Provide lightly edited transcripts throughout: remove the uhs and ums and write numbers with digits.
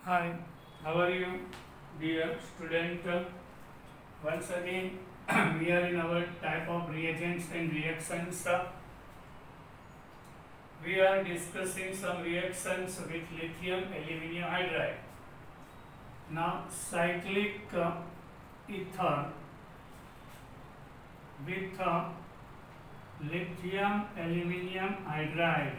Hi, how are you, dear student? Once again, we are in our type of reagents and reactions. We are discussing some reactions with lithium aluminium hydride. Now, cyclic ether with lithium aluminium hydride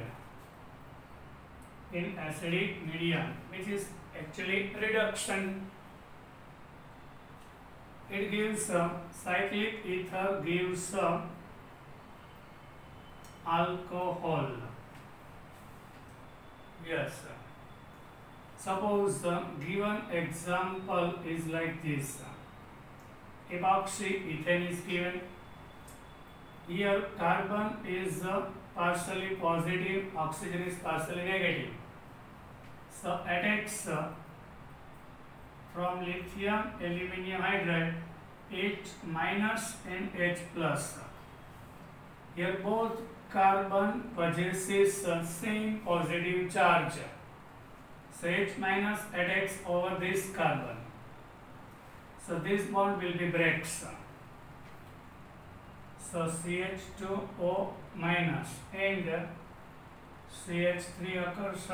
in acidic medium, which is actually reduction. It gives cyclic ether gives alcohol. Yes. Suppose the given example is like this. Epoxy ethane is given. Here carbon is partially positive, oxygen is partially negative. So attacks from lithium aluminium hydride H minus and H plus. Here both carbon possesses same positive charge. So H minus attacks over this carbon. So this bond will be breaks. So CH2O minus and CH3 occurs.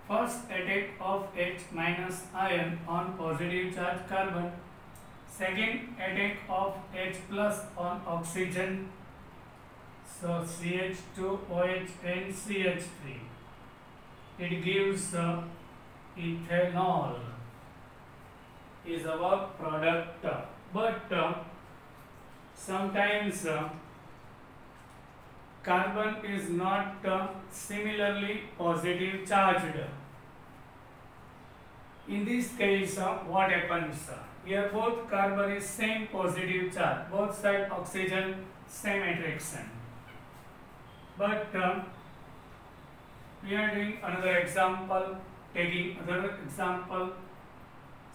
First attack of H minus ion on positive charge carbon. Second attack of H plus on oxygen. So CH2OH and CH3. It gives ethanol is our product. But sometimes carbon is not similarly positive charged. In this case, what happens? Here both carbon is same positive charge, both side oxygen same attraction. But we are doing another example, taking another example.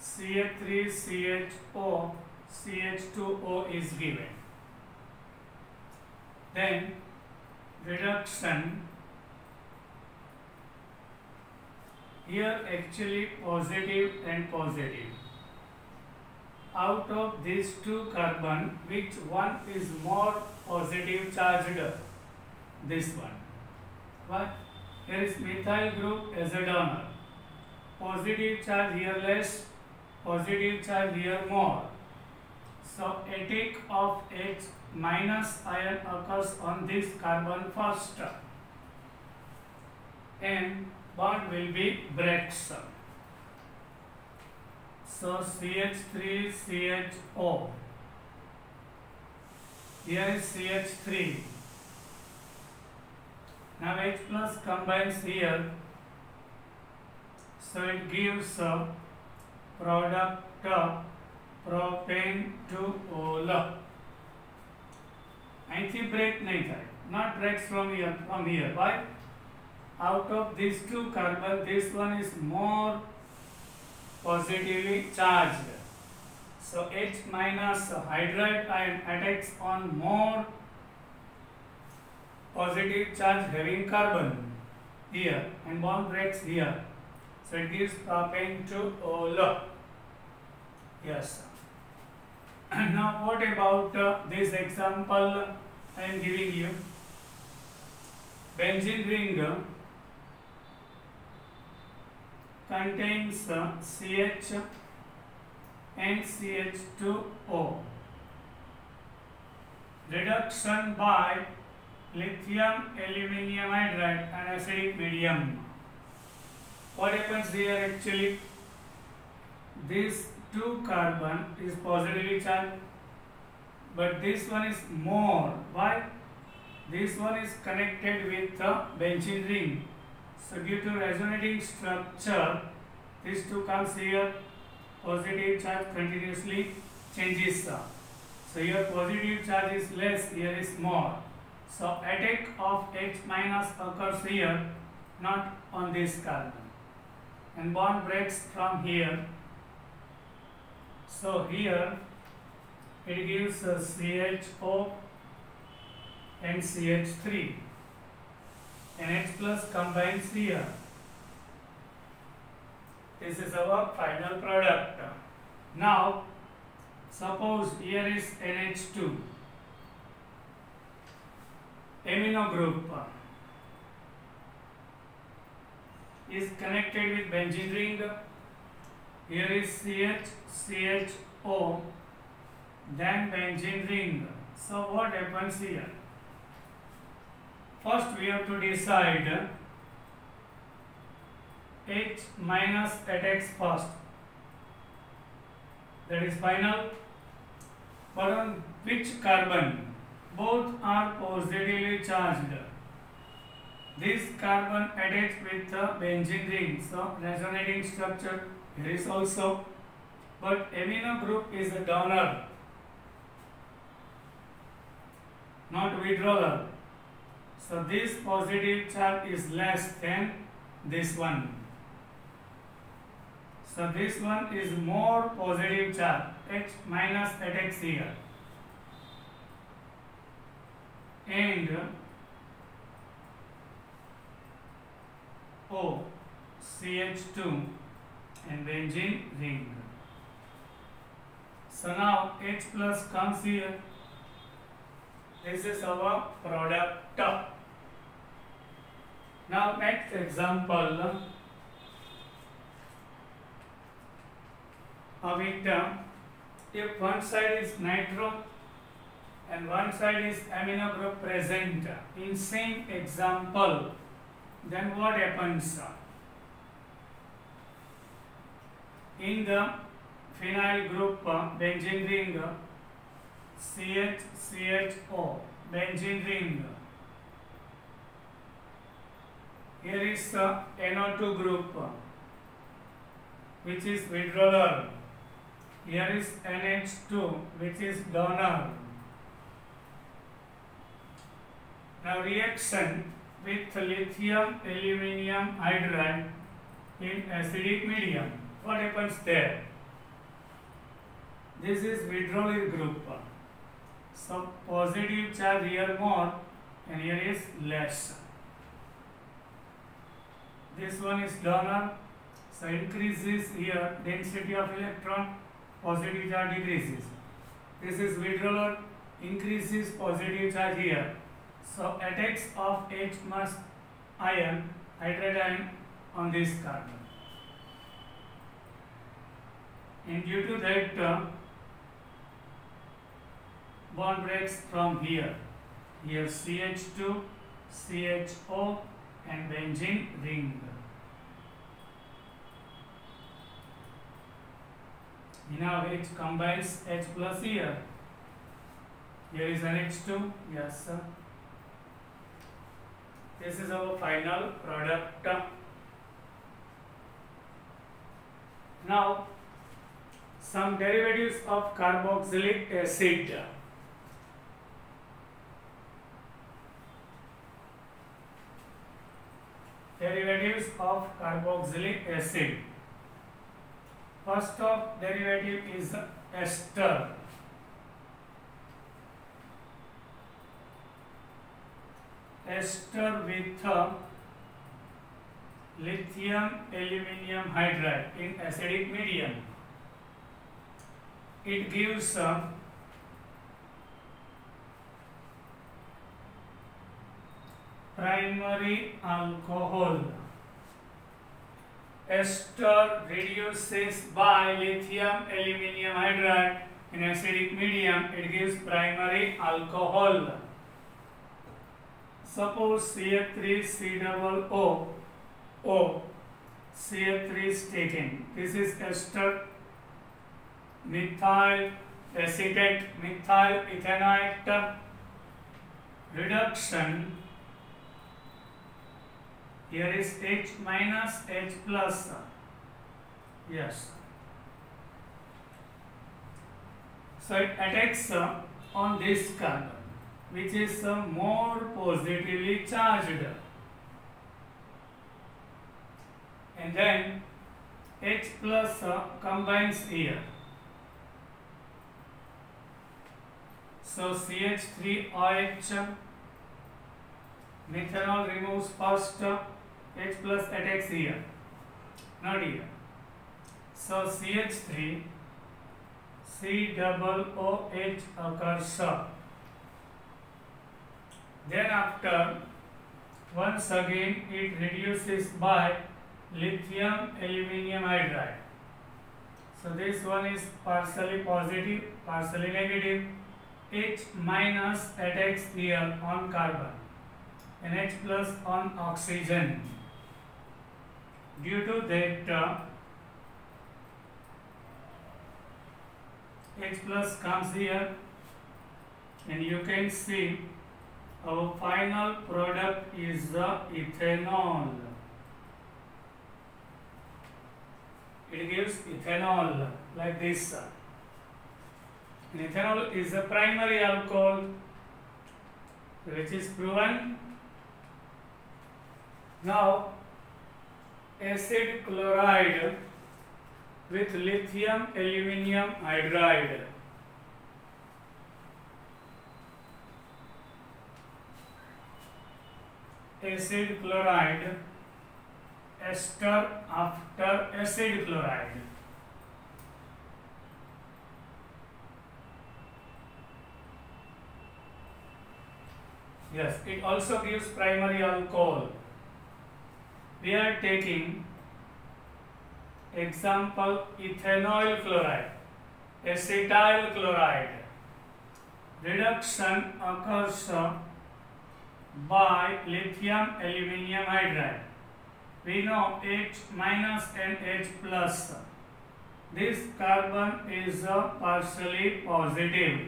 CH3CHO CH2O is given. Then reduction. Here actually positive and positive. Out of these two carbon, which one is more positive charged? This one. But here is methyl group as a donor. Positive charge here less, positive charge here more. So attack of H minus ion occurs on this carbon first and bond will be breaks. So CH3CHO. Here is CH3. Now H plus combines here. So it gives product propane to ol. અહીંથી break नहीं થાય, not breaks from here. Why? Out of these two carbon, this one is more positively charged. So H minus hydride ion attacks on more positive charge having carbon here and bond breaks here. So it gives propane to ol. Yes. Now what about this example I am giving you? Benzene ring contains CH and CH2O. Reduction by lithium aluminium hydride and acidic medium. What happens here actually? This two carbon is positively charged, but this one is more. Why? This one is connected with the benzene ring. So due to resonating structure, these two comes here, positive charge continuously changes. So here positive charge is less, here is more. So attack of H minus occurs here, not on this carbon. And bond breaks from here. So here it gives CHO and CH3 and H plus combines here. This is our final product. Now, suppose here is NH2, amino group is connected with benzene ring. Here is CH, CHO, then benzene ring. So what happens here? First we have to decide H minus at X first. That is final. But on which carbon? Both are positively charged. This carbon attached with the benzene ring. So resonating structure here is also. But amino group is a donor, not withdrawer. So this positive charge is less than this one. So this one is more positive charge, H minus at X here. And O, CH2 and benzene ring. So now H plus comes here. This is our product. Now next example of it, if one side is nitro and one side is amino group present in same example, then what happens? In the phenyl group benzene ring, CH, CHO, benzene ring. Here is NO2 group, which is withdrawer. Here is NH2, which is donor. Now reaction with lithium aluminium hydride in acidic medium. What happens there? This is withdrawal group. So positive charge here more and here is less. This one is donor, so increases here density of electron, positive charge decreases. This is withdrawal, increases positive charge here. So attacks of H mass ion, hydride ion on this carbon. And due to that, bond breaks from here. Here CH2, CHO and benzene ring. Now H combines H plus here. Here is NH2. Yes, sir. This is our final product. Now, some derivatives of carboxylic acid. Derivatives of carboxylic acid. First of derivative is ester. Ester with lithium aluminium hydride in acidic medium. It gives primary alcohol. Ester reduces by lithium aluminium hydride in acidic medium. It gives primary alcohol. Suppose CH3COO, CH3 is taken. This is ester, methyl acetate, methyl ethanate. Reduction. Here is H minus H plus. Yes. So it attacks on this carbon, which is more positively charged. And then H plus combines here. So CH3OH, methanol removes first, H plus attacks here, not here. So CH3 COOH occurs. Then after, once again it reduces by lithium aluminium hydride. So this one is partially positive, partially negative. H minus attacks here on carbon and H plus on oxygen. Due to that, H plus comes here, and you can see our final product is the ethanol. It gives ethanol like this. And ethanol is a primary alcohol which is proven. Now acid chloride with lithium aluminium hydride. Acid chloride, ester after acid chloride. Yes, it also gives primary alcohol. We are taking example ethanol chloride, acetyl chloride. Reduction occurs by lithium aluminium hydride. We know H minus and H plus. This carbon is partially positive.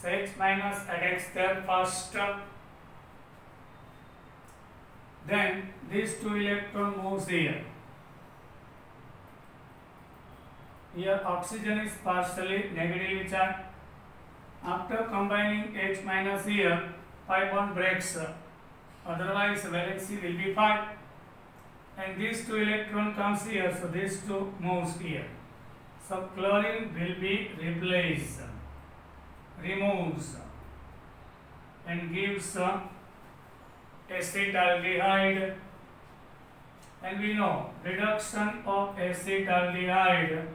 So H minus attacks there first. Then these two electron moves here. Here oxygen is partially negatively charged. After combining H minus here, pi bond breaks. Otherwise valency will be 5. And these two electron comes here, so these two moves here. So chlorine will be replaced, removes, and gives acetaldehyde. And we know reduction of acetaldehyde,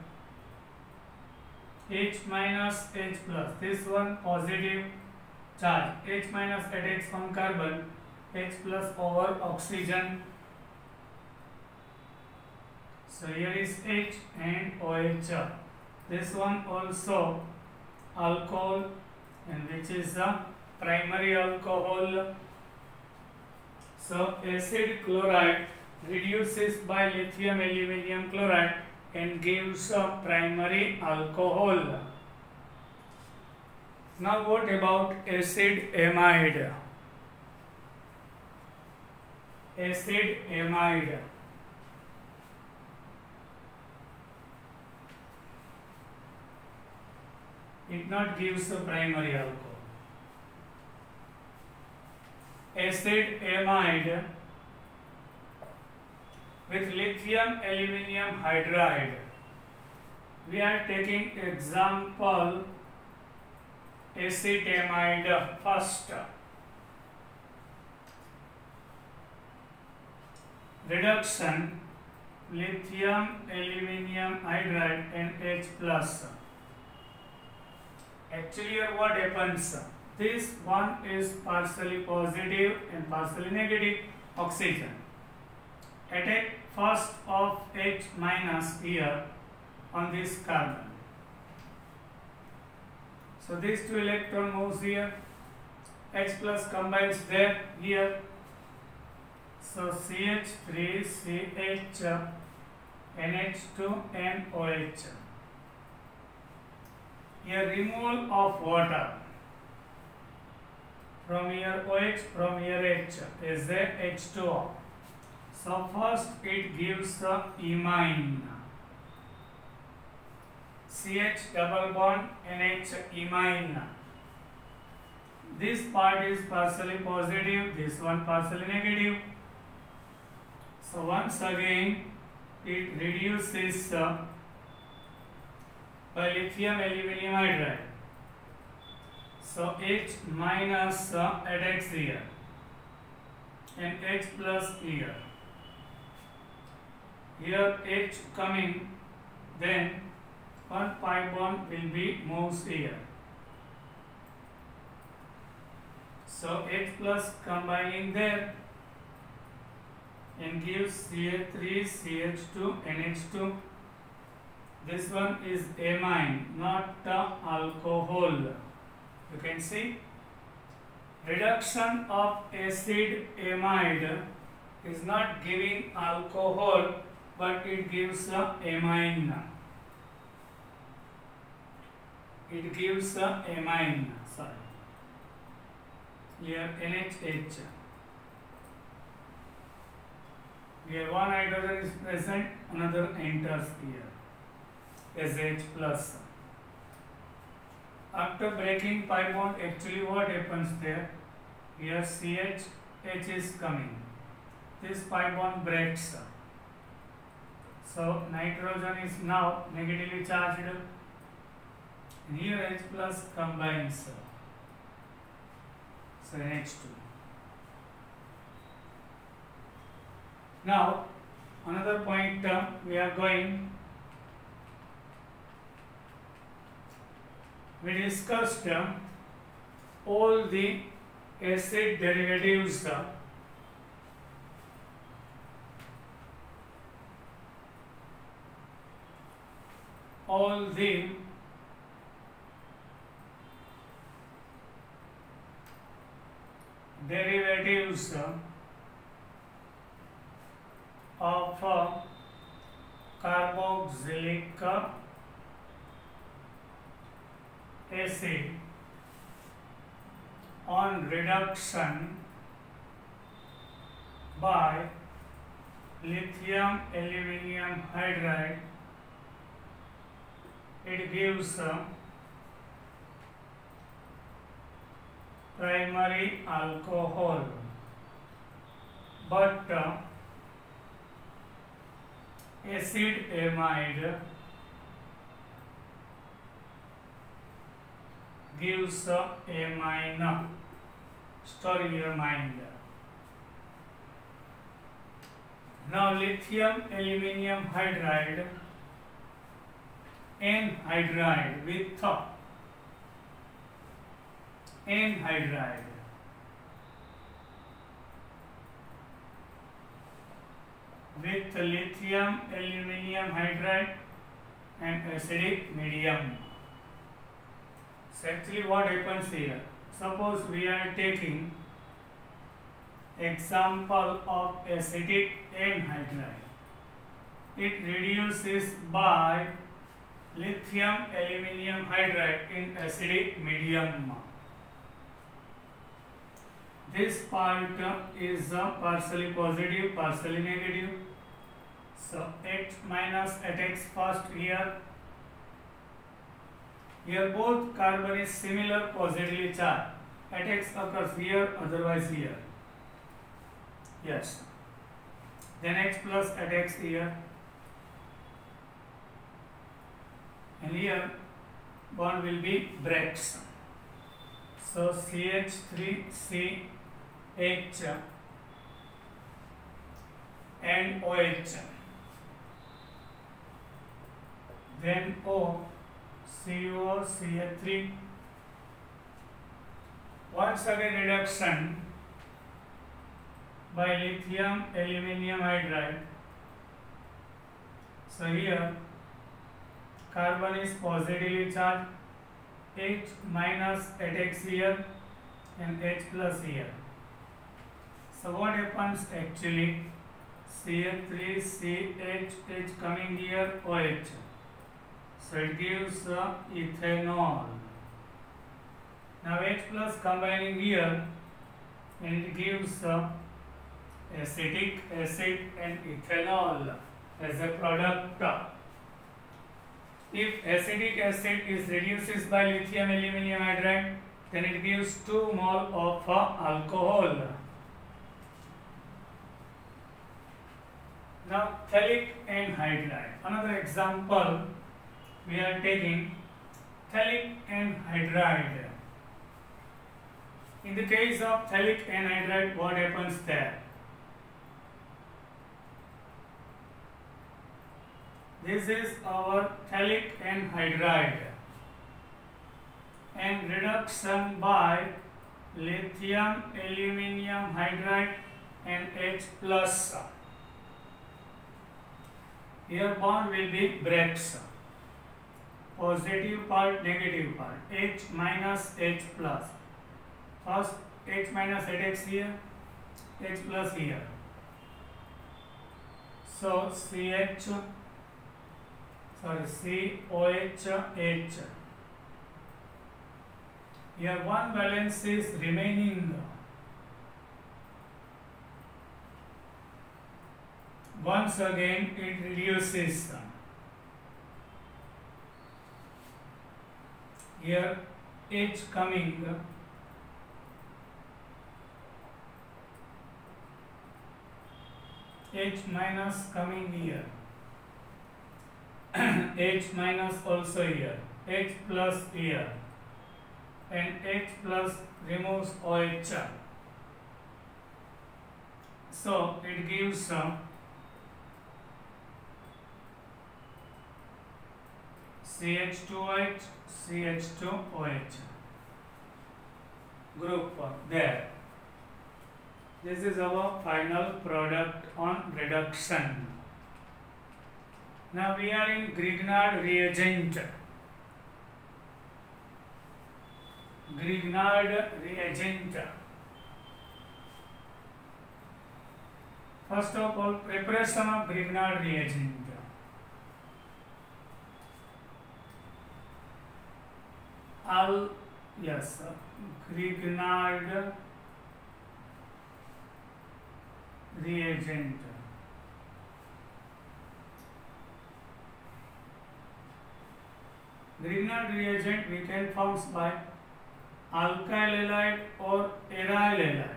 H minus H plus, this one positive charge, H minus attacks on carbon, H plus over oxygen. So here is H and OH. This one also alcohol, and which is the primary alcohol. So acid chloride reduces by lithium aluminium chloride and gives a primary alcohol. Now what about acid amide? Acid amide. It not gives a primary alcohol. Acid amide with lithium aluminium hydride. We are taking example acetamide first. Reduction lithium aluminium hydride and H plus. Actually here what happens? This one is partially positive and partially negative oxygen. Attack first of H minus here on this carbon. So these two electron moves here. H plus combines there here. So CH3 CH NH2 NOH. Here removal of water. From here OH, from here H is the H2O. So first it gives the imine. CH double bond NH imine. This part is partially positive, this one partially negative. So once again it reduces by lithium aluminium hydride. So H minus attacks here and H plus here. here H coming, then one pi bond will be moves here. So H plus combining there and gives Ca3, CH2, NH2. This one is amine, not alcohol. You can see reduction of acid amide is not giving alcohol, but it gives amine. It gives amine. Sorry. Here NHH. Here one hydrogen is present, another enters here as H plus. After breaking pi bond, actually what happens there? Here CH, H is coming. This pi bond breaks. So nitrogen is now negatively charged. And here H plus combines. So NH2. Now another point we are going. We discussed all the acid derivatives all the derivatives of carboxylic acid on reduction by lithium aluminum hydride, it gives primary alcohol, but acid amide gives amine. Store in your mind. Now lithium aluminum hydride anhydride with anhydride with lithium aluminum hydride and acidic medium. So actually what happens here? Suppose we are taking example of acidic anhydride. It reduces by lithium aluminum hydride in acidic medium. This part is partially positive, partially negative. So H minus at X first here. Here both carbon is similar positively charged. At X occurs here, otherwise here. Yes. Then H plus at X here. And here bond will be breaks. So CH3CH and OH. Then O, COCH3. Once again reduction by lithium aluminum hydride. So here carbon is positively charged, H minus at X here and H plus here. So what happens actually? CH3CH, H coming here, OH. So it gives ethanol. Now H plus combining here and it gives acetic acid and ethanol as a product. If acetic acid is reduces by lithium aluminum hydride, then it gives 2 mole of alcohol. Now phthalic anhydride. Another example we are taking phthalic anhydride. In the case of phthalic anhydride, what happens there? This is our phthalic anhydride, and reduction by lithium aluminium hydride and H plus. Here bond will be breaks. Positive part, negative part. H minus H plus. First H minus HX here, H plus here. So COH H. Here one valence is remaining. Once again it reduces. Here H coming. H minus coming here. H minus also here. H plus here. And H plus removes OH. So it gives CH2OH, CH2OH group there. This is our final product on reduction. Now we are in Grignard reagent. Grignard reagent. First of all, preparation of Grignard reagent. Grignard reagent. Grignard reagent we can form by alkyl halide or aryl halide.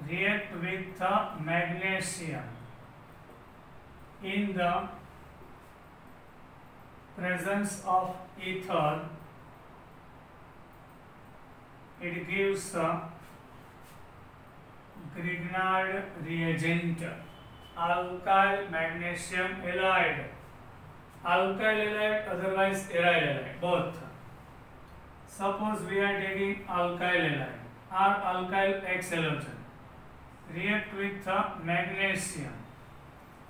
React with the magnesium in the presence of ether. It gives a Grignard reagent, alkyl magnesium halide, alkyl halide otherwise aryl halide, both. Suppose we are taking alkyl halide or alkyl X halogen, react with the magnesium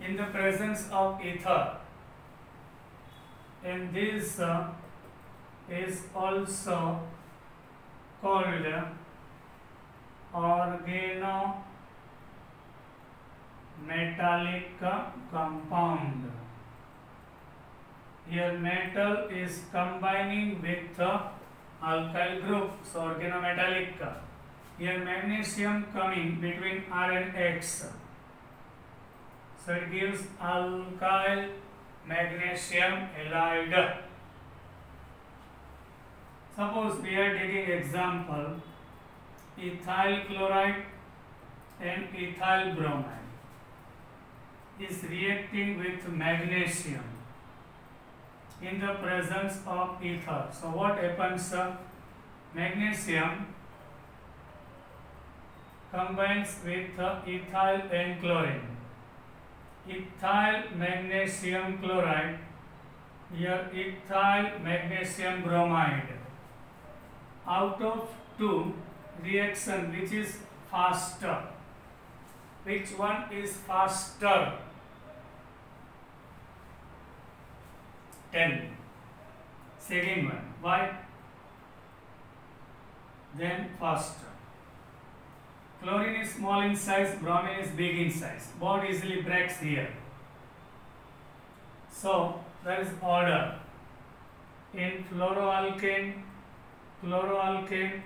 in the presence of ether, and this is also called organometallic compound. Here metal is combining with the alkyl group, so organometallic. Here magnesium coming between R and X, so it gives alkyl magnesium halide. Suppose we are taking example ethyl chloride and ethyl bromide is reacting with magnesium in the presence of ether. So what happens? Magnesium combines with ethyl and chlorine. Ethyl magnesium chloride, here ethyl magnesium bromide. Out of two reaction, which is faster? Which one is faster? 10. Second one. Why? Then faster. Chlorine is small in size, bromine is big in size. Bond easily breaks here. So there is order in fluoroalkane, chloroalkane,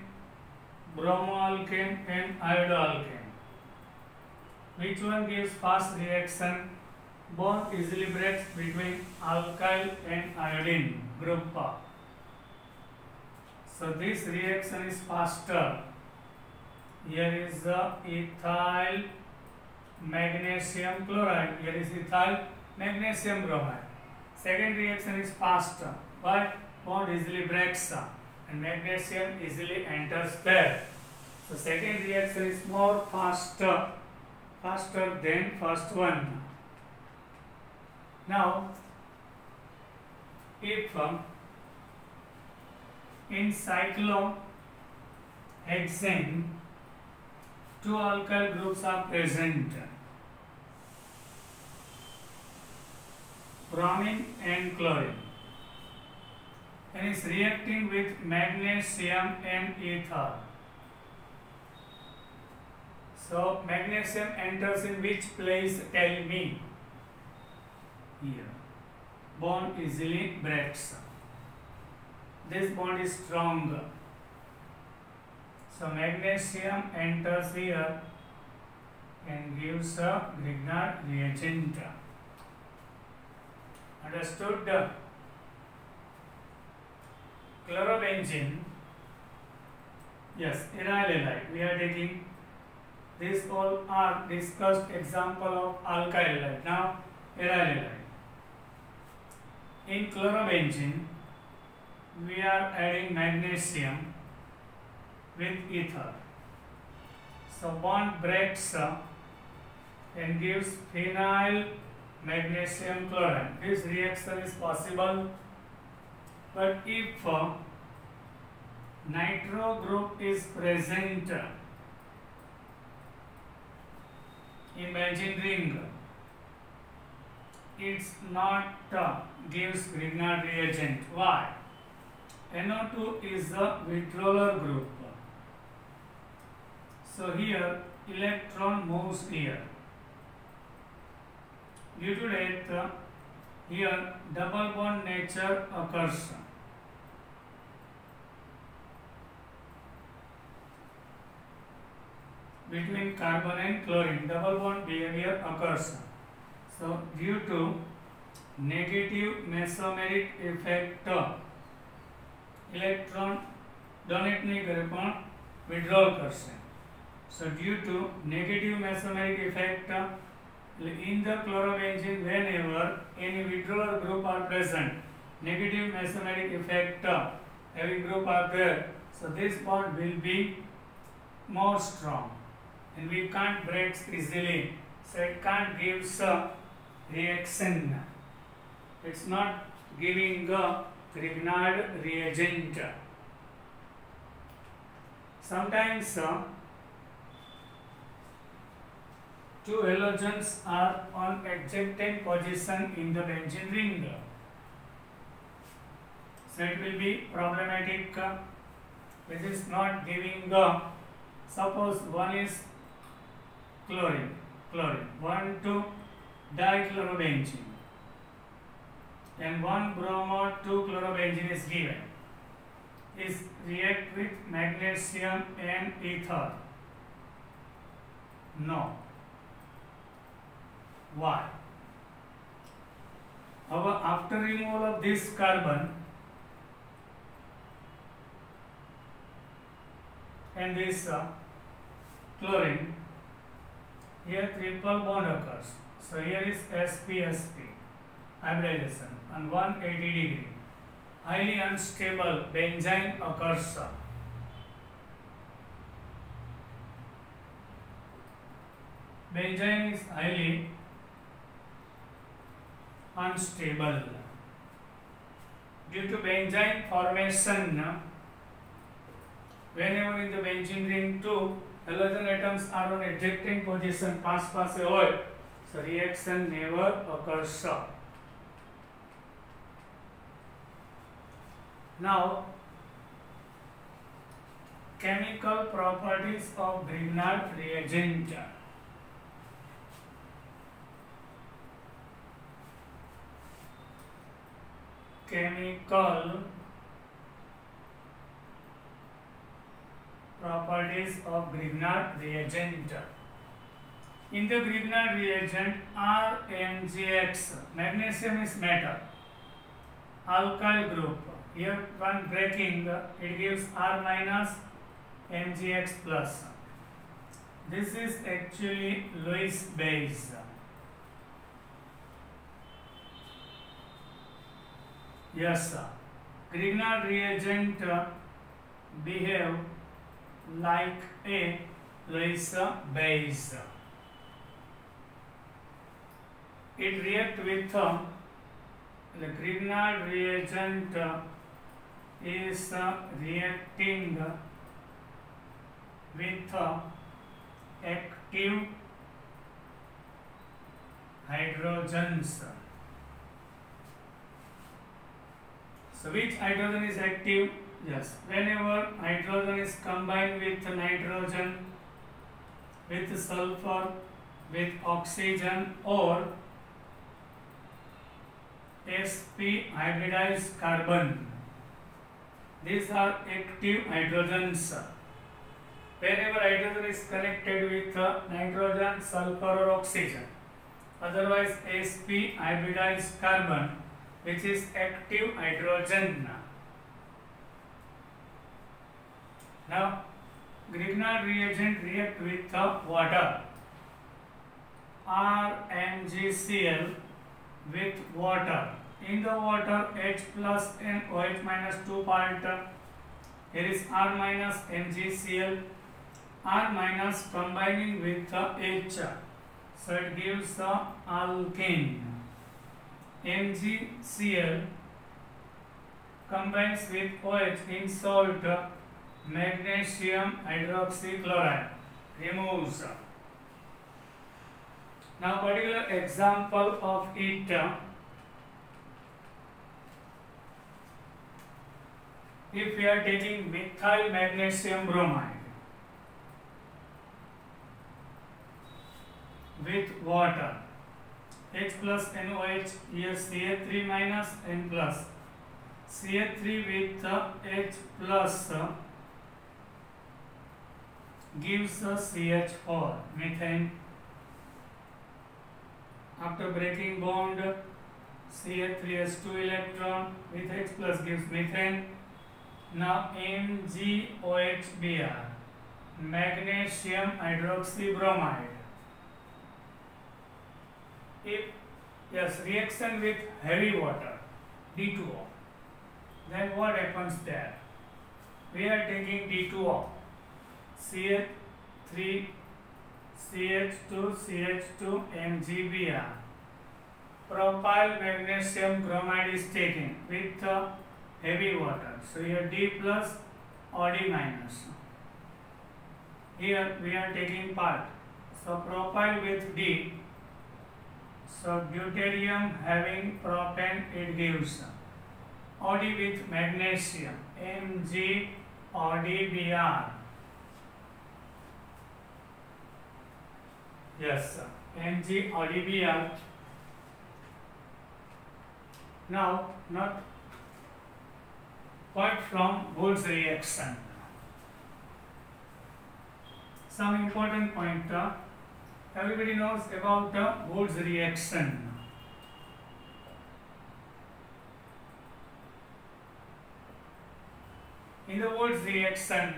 bromoalkane and iodoalkane. Which one gives fast reaction? Bond easily breaks between alkyl and iodine group. So this reaction is faster. Here is the ethyl magnesium chloride. Here is ethyl magnesium bromide. Second reaction is faster. Why? Bond easily breaks and magnesium easily enters there. So second reaction is more faster faster than first one. Now, if in cyclohexane two alkyl groups are present, bromine and chlorine, and is reacting with magnesium and ether. So magnesium enters in which place? Tell me. Here. Bond easily breaks. This bond is strong. So magnesium enters here and gives a Grignard reagent. Understood? Chlorobenzene. Yes, aryl halide. We are taking. These all are discussed example of alkyl halide. Now, aryl halide. In chlorobenzene, we are adding magnesium with ether. So bond breaks and gives phenyl magnesium chloride. This reaction is possible, but if nitro group is present in benzene ring, it's not gives Grignard reagent. Why? NO2 is the withdrawal group. So here electron moves here. Due to that, here double bond nature occurs. Between carbon and chlorine, double bond behavior occurs. So due to negative mesomeric effect, electron donate नहीं करे पण withdrawal करશે. So due to negative mesomeric effect in the chlorobenzene, whenever any withdrawal group are present, negative mesomeric effect having group are there, so this bond will be more strong and we can't break easily, so it can't give reaction. It's not giving a Grignard reagent. Sometimes two halogens are on adjacent position in the benzene ring, so it will be problematic. This is not giving suppose one is chlorine, 1,2 dichlorobenzene and 1 bromo 2 chlorobenzene is given. Is react with magnesium and ether? No. Why? However, after removal of this carbon and this chlorine, here triple bond occurs. So here is sp-sp hybridization on 180 degree. Highly unstable benzene occurs. Benzene is highly unstable. Due to benzene formation, whenever in the benzene ring two halogen atoms are on ejecting position, pass away, so reaction never occurs. Now, chemical properties of Grignard reagent. Chemical properties of Grignard reagent. In the Grignard reagent, RMgX, magnesium is metal, alkyl group. Here one breaking, it gives R minus MgX plus. This is actually Lewis base. Yes, sir. Grignard reagent behave like a Lewis base. it react with the Grignard reagent is reacting with active hydrogens. So which hydrogen is active? Yes, whenever hydrogen is combined with nitrogen, with sulfur, with oxygen, or sp hybridized carbon, these are active hydrogens. Whenever hydrogen is connected with nitrogen, sulfur, or oxygen, otherwise sp hybridized carbon, which is active hydrogen. Now, Grignard reagent react with water, RMgCl with water. In the water, H plus and OH minus 2 part. Here is R minus MgCl. R minus combining with H, so it gives alkane. MgCl combines with OH in salt, magnesium hydroxychloride, removes. Now particular example of it, if we are taking methyl magnesium bromide with water, H plus NOH, here CH3 minus N plus, CH3 with H plus gives us CH4, methane. After breaking bond, CH3 has 2 electron with H plus gives methane. Now MgOHBr, magnesium hydroxybromide. If yes, reaction with heavy water, D2O, then what happens there? We are taking D2O, CH3, CH2, CH2, MgBr. Propyl magnesium bromide is taken with heavy water. So here D plus or D minus. Here we are taking part. So propyl with D. So deuterium having propane, it gives OD with magnesium, MgODBr. Yes, MgODBr. Now, not quite from Wolff's reaction. Some important pointer. Everybody knows about Wolff's reaction. In the Wolff's reaction,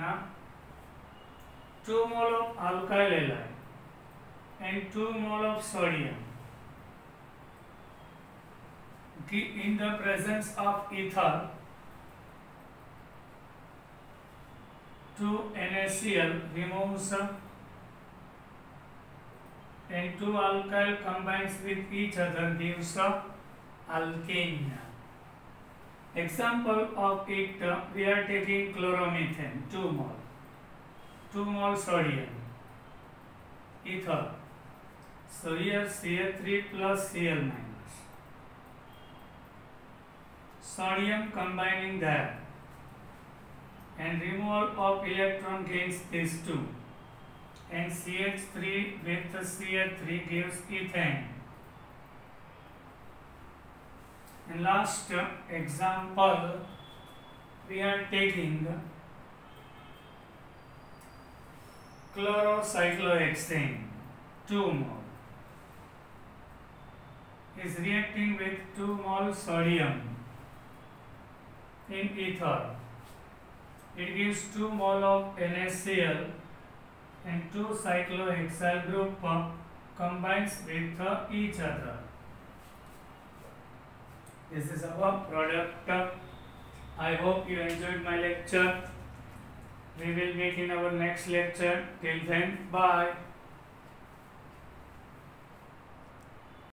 2 mole of alkyl halide and 2 mole of sodium in the presence of ether, 2 NaCl removes and 2 alkyl combines with each other gives alkane. Example of it, we are taking chloromethane, 2 mole, 2 mole sodium, ether. So here CH3 plus Cl minus. Sodium combining there and removal of electron gains these 2. And CH3 with CH3 gives ethane. And last example, we are taking chlorocyclohexane, 2 mole, is reacting with 2 mole sodium in ether. It gives 2 mole of NaCl and 2 cyclohexyl group combines with each other. This is our product. I hope you enjoyed my lecture. We will meet in our next lecture. Till then, bye.